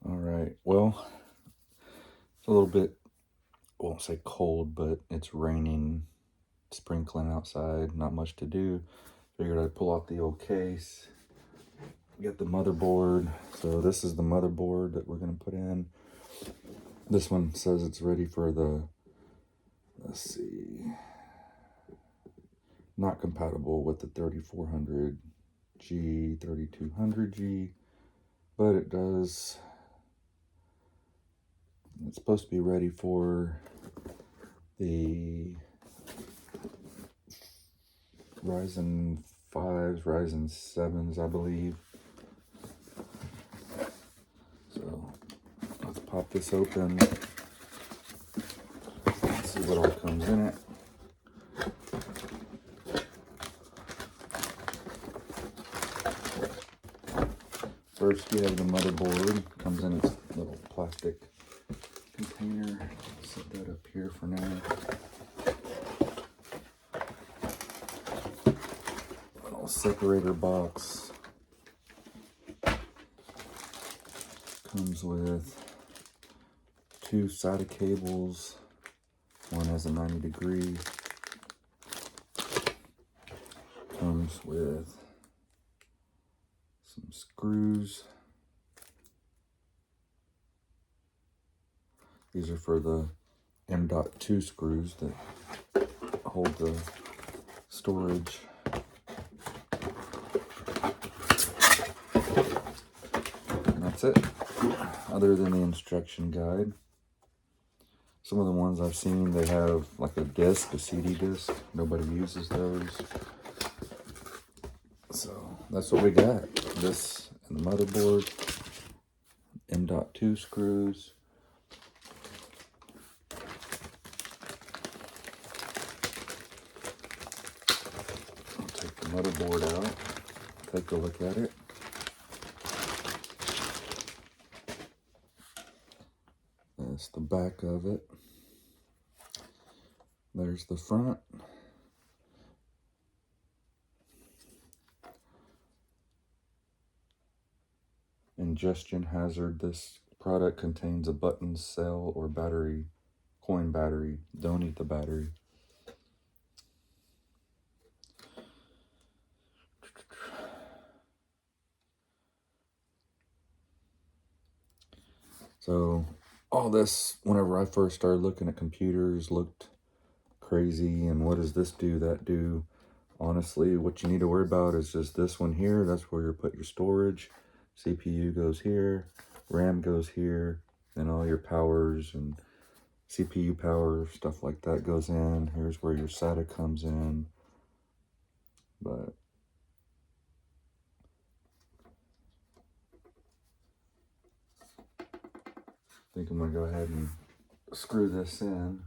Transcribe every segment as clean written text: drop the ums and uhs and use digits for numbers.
All right, well, it's a little bit, I won't say cold, but it's raining, sprinkling outside, not much to do. Figured I'd pull out the old case, get the motherboard. So this is the motherboard that we're gonna put in. This one says it's ready for the, let's see, not compatible with the 3400G, 3200G, but it does. It's supposed to be ready for the Ryzen 5s, Ryzen 7s, I believe. So let's pop this open. Let's see what all comes in it. First, we have the motherboard. Comes in its little plastic container. Set that up here for now. Little separator box. Comes with 2 SATA cables. One has a 90-degree. Comes with some screws. These are for the M.2 screws that hold the storage. And that's it, other than the instruction guide. Some of the ones I've seen, they have like a disc, a CD disc. Nobody uses those. So that's what we got. This and the motherboard, M.2 screws. I'll take the motherboard out, take a look at it. That's the back of it. There's the front. Ingestion hazard. This product contains a button, cell, or battery, coin battery. Don't eat the battery. So all this, whenever I first started looking at computers, looked crazy. And what does this do, that do? Honestly, what you need to worry about is just this one here. That's where you put your storage. CPU goes here, RAM goes here, and all your powers and CPU power, stuff like that goes in. Here's where your SATA comes in. But I think I'm gonna go ahead and screw this in.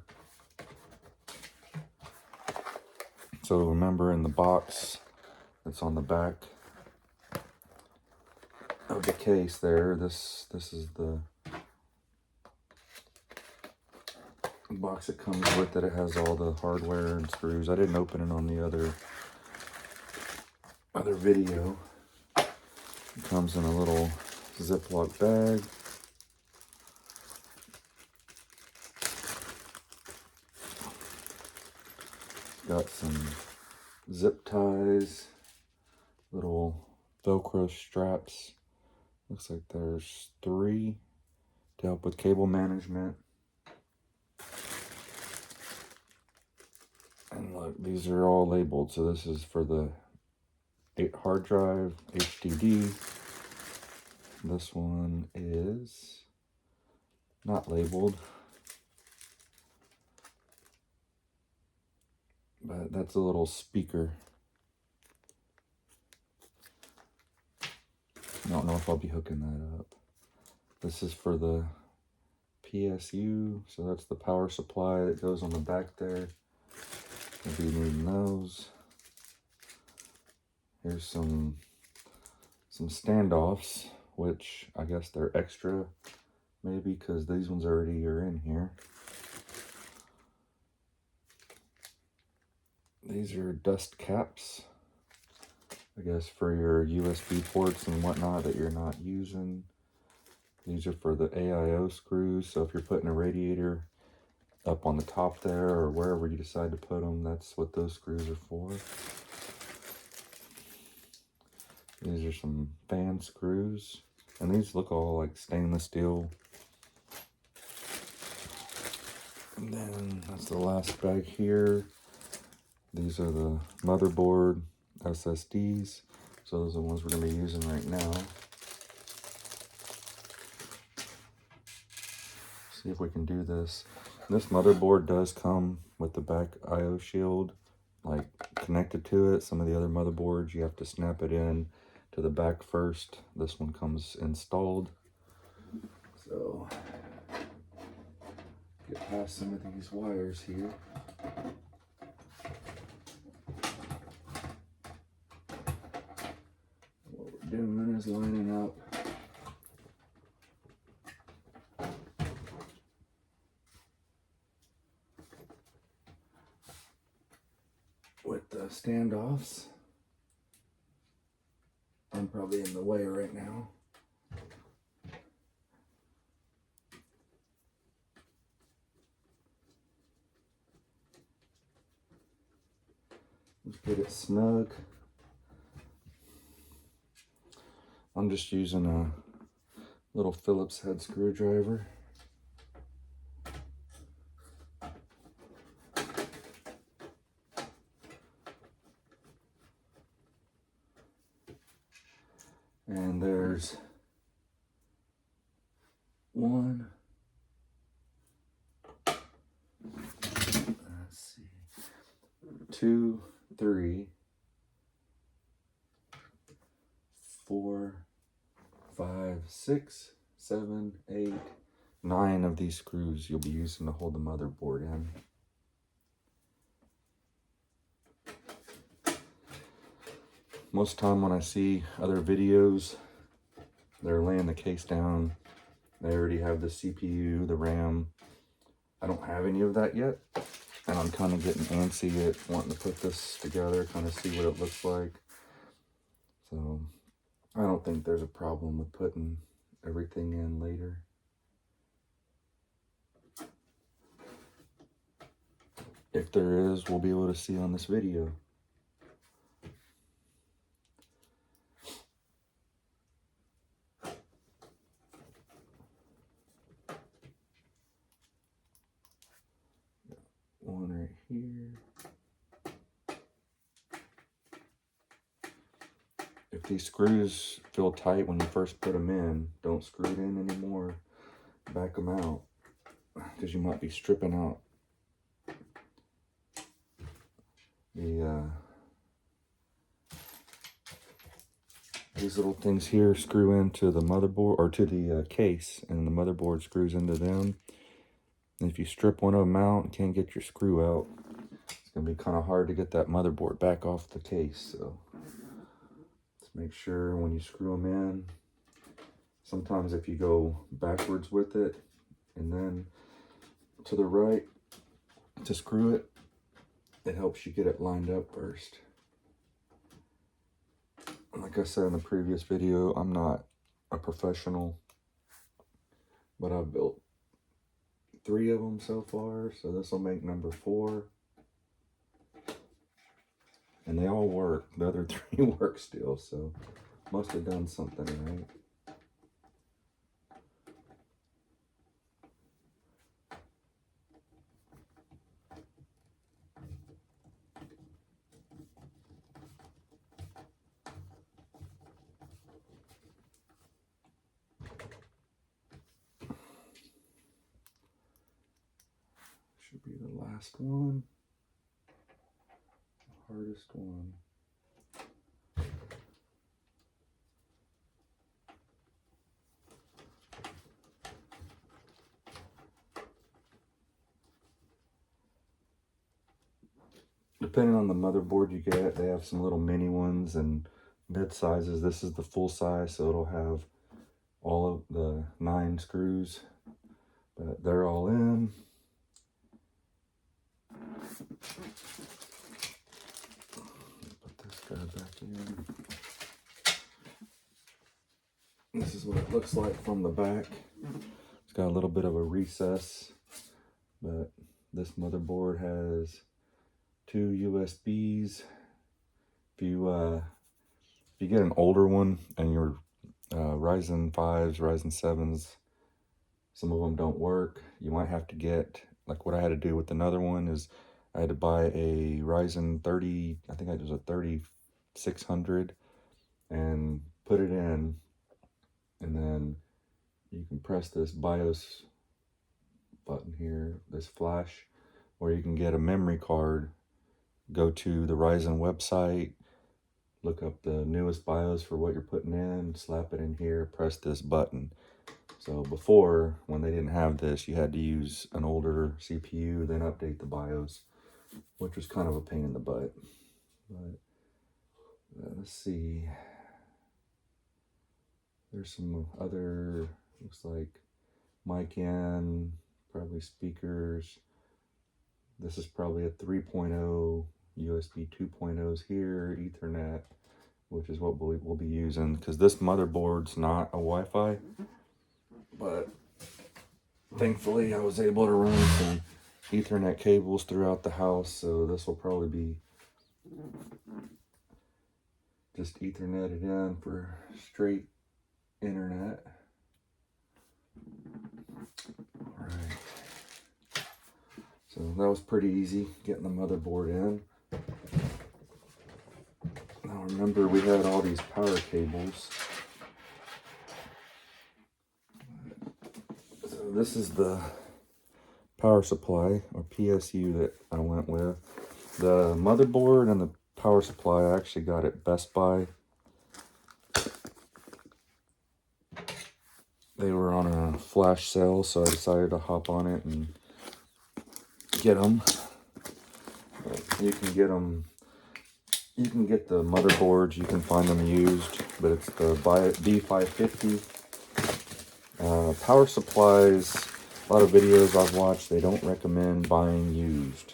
So remember, in the box that's on the back of the case there, this is the box it comes with, that it has all the hardware and screws. I didn't open it on the other video. It comes in a little Ziploc bag. Got some zip ties, little Velcro straps. Looks like there's 3 to help with cable management. And look, these are all labeled. So this is for the 8 hard drive, HDD. This one is not labeled, but that's a little speaker. I don't know if I'll be hooking that up. This is for the PSU, so that's the power supply that goes on the back there. I'll be needing those. Here's some standoffs, which I guess they're extra, maybe, because these ones already are in here. These are dust caps, I guess, for your USB ports and whatnot that you're not using. These are for the AIO screws, so if you're putting a radiator up on the top there or wherever you decide to put them, that's what those screws are for. These are some fan screws, and these look all like stainless steel. And then that's the last bag here. These are the motherboard SSDs. So those are the ones we're going to be using right now. See if we can do this. This motherboard does come with the back IO shield, like connected to it. Some of the other motherboards, you have to snap it in to the back first. This one comes installed. So, get past some of these wires here. What we're doing is lining up with the standoffs. I'm probably in the way right now. Let's get it snug. I'm just using a little Phillips head screwdriver. And there's 1, let's see, 2, 3, 4, 5, 6, 7, 8, 9 of these screws you'll be using to hold the motherboard in. Most time when I see other videos, they're laying the case down. They already have the CPU, the RAM. I don't have any of that yet. And I'm kind of getting antsy at wanting to put this together, kind of see what it looks like. So I don't think there's a problem with putting everything in later. If there is, we'll be able to see on this video. One right here. If these screws feel tight when you first put them in, don't screw it in anymore. Back them out, because you might be stripping out these little things here screw into the motherboard, or to the case, and the motherboard screws into them. And if you strip one of them out and can't get your screw out, it's going to be kind of hard to get that motherboard back off the case. So let's make sure when you screw them in, sometimes if you go backwards with it and then to the right to screw it, it helps you get it lined up first. Like I said in the previous video, I'm not a professional, but I've built 3 of them so far, so this will make number 4. And they all work. The other 3 work still, so must have done something right. Should be the last one, the hardest one. Depending on the motherboard you get, they have some little mini ones and mid sizes. This is the full size, so it'll have all of the 9 screws, but they're all in. Put this guy back in. This is what it looks like from the back. It's got a little bit of a recess, but this motherboard has 2 USBs. If you get an older one and your Ryzen 5s, Ryzen 7s, some of them don't work, you might have to get, like what I had to do with another one is I had to buy a Ryzen 30, I think it was a 3600, and put it in, and then you can press this BIOS button here, this flash, or you can get a memory card, go to the Ryzen website, look up the newest BIOS for what you're putting in, slap it in here, press this button. So before, when they didn't have this, you had to use an older CPU, then update the BIOS, which was kind of a pain in the butt. But let's see. There's some other, looks like mic in, probably speakers. This is probably a 3.0, USB 2.0s here, Ethernet, which is what we'll be using, because this motherboard's not a Wi-Fi, but thankfully I was able to run some Ethernet cables throughout the house, so this will probably be just Ethernetted in for straight internet. All right, so that was pretty easy getting the motherboard in. Now remember, we had all these power cables. So this is the power supply, or PSU, that I went with. The motherboard and the power supply I actually got at Best Buy. They were on a flash sale, so I decided to hop on it and get them. You can get them. You can get the motherboards, you can find them used, but it's the B550. Power supplies, a lot of videos I've watched, they don't recommend buying used.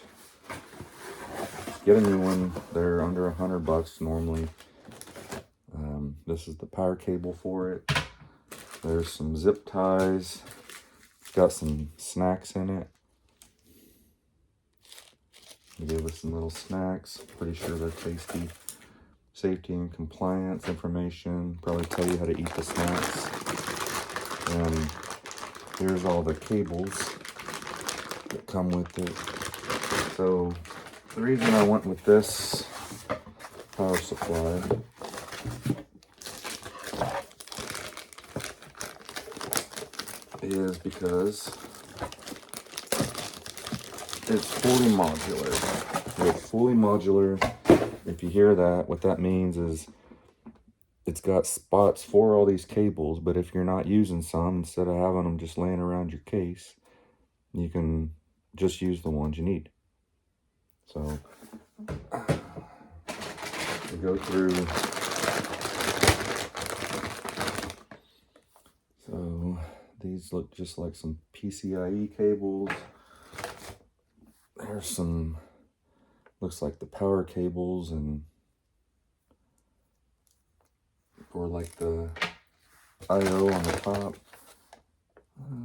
Get a new one, they're under $100 normally. This is the power cable for it. There's some zip ties, it's got some snacks in it. They gave us some little snacks. Pretty sure they're tasty. Safety and compliance information. Probably tell you how to eat the snacks. And here's all the cables that come with it. So the reason I went with this power supply is because it's fully modular. It's fully modular. If you hear that, what that means is it's got spots for all these cables, but if you're not using some, instead of having them just laying around your case, you can just use the ones you need. So we go through. So these look just like some PCIe cables. There's some, looks like the power cables, and for like the I/O on the top.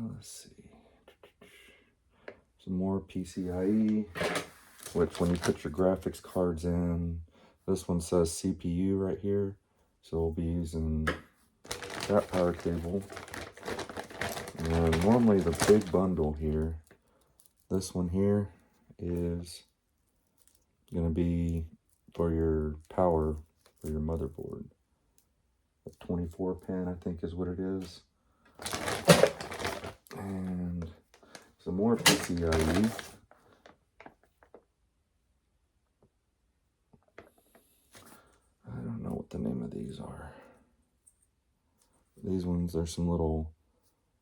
Let's see. Some more PCIe, which when you put your graphics cards in, this one says CPU right here. So we'll be using that power cable. And normally the big bundle here, this one here, is going to be for your power for your motherboard. A 24 pin, I think, is what it is. And some more PCIe. I don't know what the name of these are. These ones, there's some little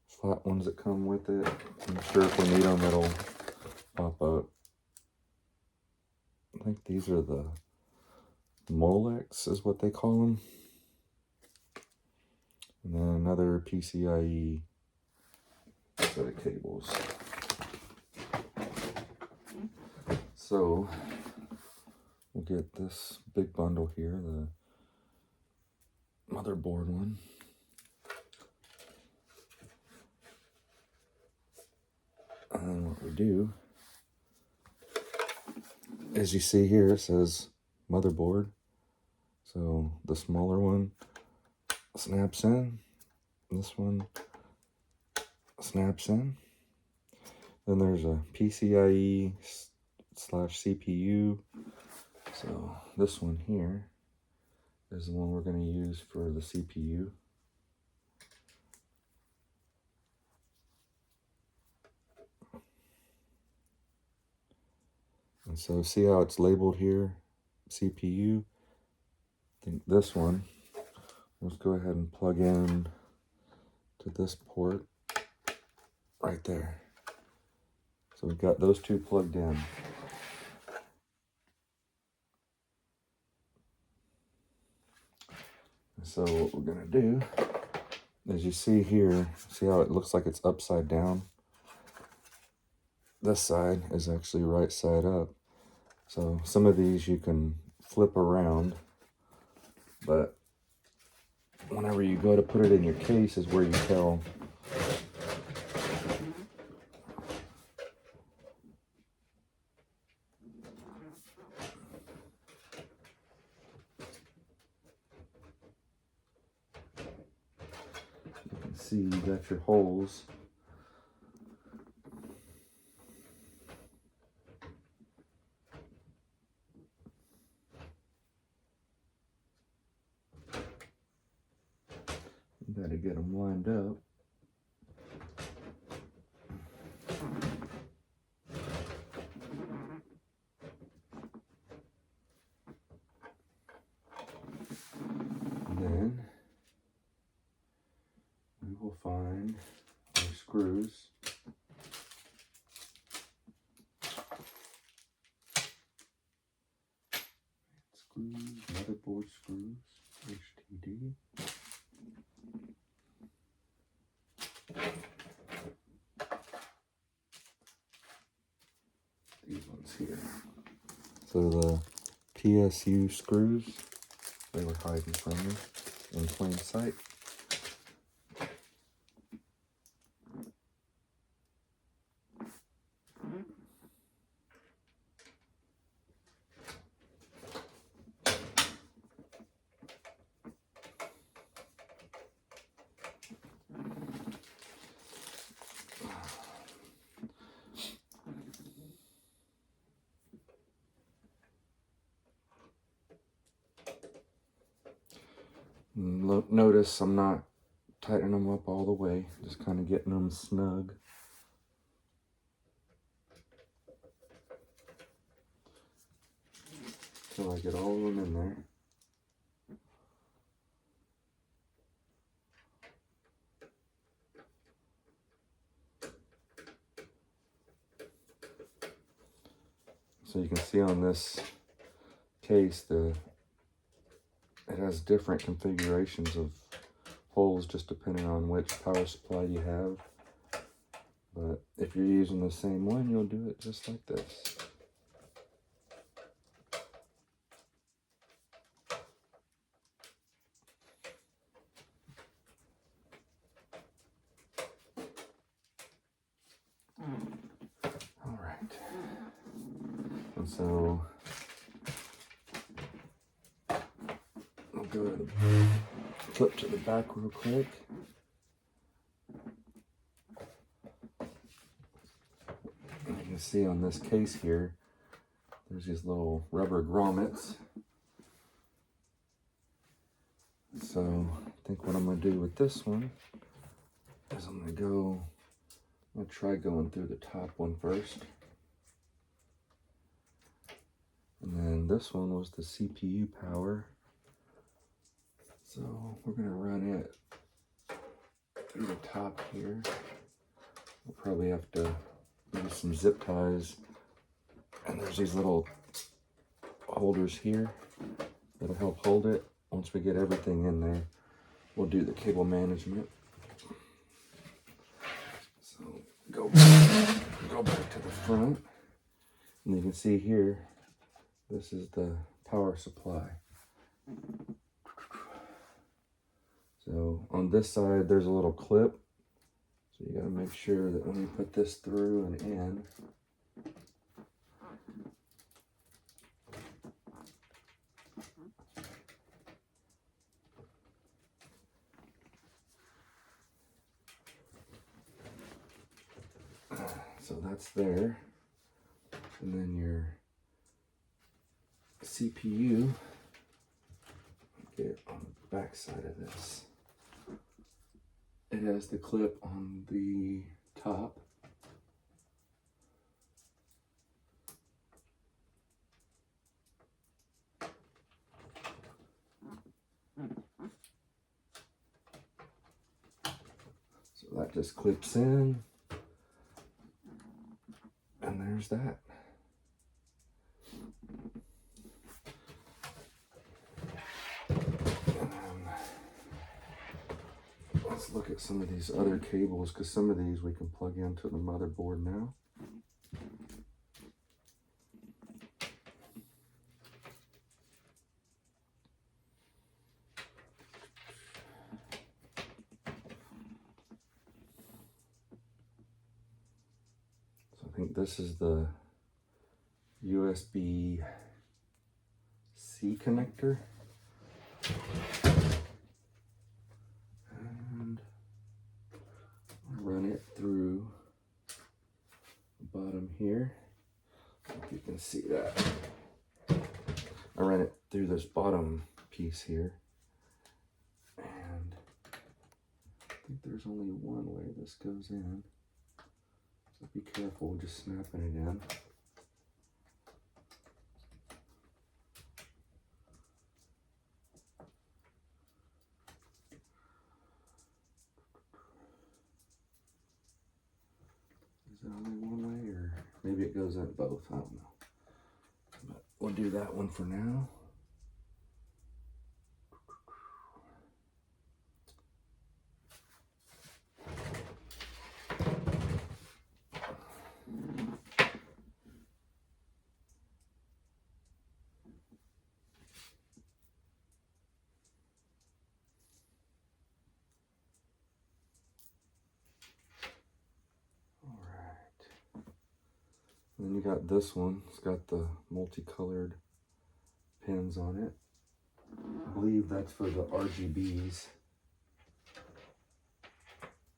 flat ones that come with it. I'm sure if we need them, it'll pop up. I think these are the Molex is what they call them. And then another PCIe set of cables. So we'll get this big bundle here, the motherboard one. do is, you see here, it says motherboard. So the smaller one snaps in. This one snaps in. Then there's a PCIe / CPU. So this one here is the one we're going to use for the CPU. And so see how it's labeled here, CPU. I think this one, let's go ahead and plug in to this port right there. So we've got those two plugged in. So what we're gonna do, as you see here, see how it looks like it's upside down? This side is actually right side up. So some of these you can flip around, but whenever you go to put it in your case is where you tell. You can see you got your holes. You gotta get them lined up. And then we will find our screws. Screws, motherboard screws, HDD. These ones here. So the PSU screws, they were hiding from me in plain sight. Notice I'm not tightening them up all the way, just kind of getting them snug. Till I get all of them in there. So you can see on this case, it has different configurations of holes just depending on which power supply you have. But if you're using the same one, you'll do it just like this. All right. And so I'll go to the flip to the back real quick. And you can see on this case here, there's these little rubber grommets. So I think what I'm going to do with this one is I'm going to try going through the top one first. And then this one was the CPU power. So we're going to run it through the top here. We'll probably have to use some zip ties. And there's these little holders here that'll help hold it. Once we get everything in there, we'll do the cable management. So go back to the front. And you can see here, this is the power supply. So on this side, there's a little clip So you got to make sure that when you put this through and in, so that's there. And then your CPU, get on the back side of this. It has the clip on the top. So that just clips in. And there's that. Let's look at some of these other cables, because some of these we can plug into the motherboard now. So I think this is the USB-C connector. Run it through the bottom here. If you can see that. I ran it through this bottom piece here. And I think there's only one way this goes in. So be careful just snapping it in. Is it only one way, or maybe it goes in both? I don't know. But we'll do that one for now. And then you got this one. It's got the multicolored pins on it. I believe that's for the RGBs.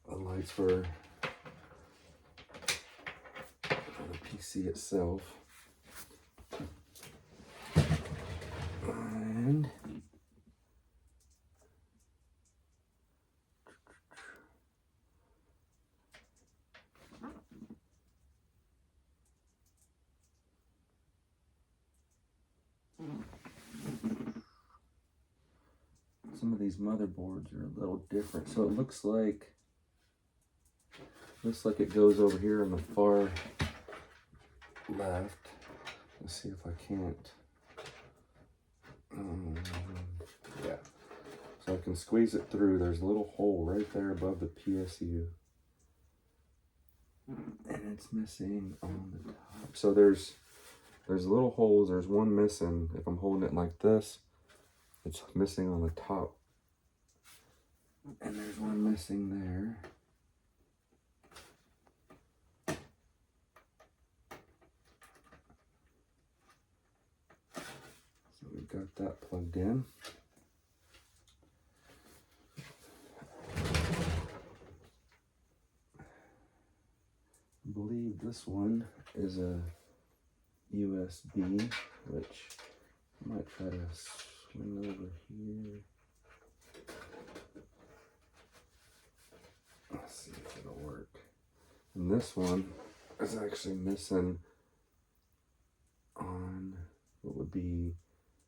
The lights for the PC itself. And some of these motherboards are a little different. So it looks like it goes over here on the far left. Let's see if I can't. Yeah. So I can squeeze it through. There's a little hole right there above the PSU. And it's missing on the top. So there's little holes. There's one missing. If I'm holding it like this, it's missing on the top. And there's one missing there. So we've got that plugged in. I believe this one is a USB, which I might try to swing over here. Let's see if it'll work. And this one is actually missing on what would be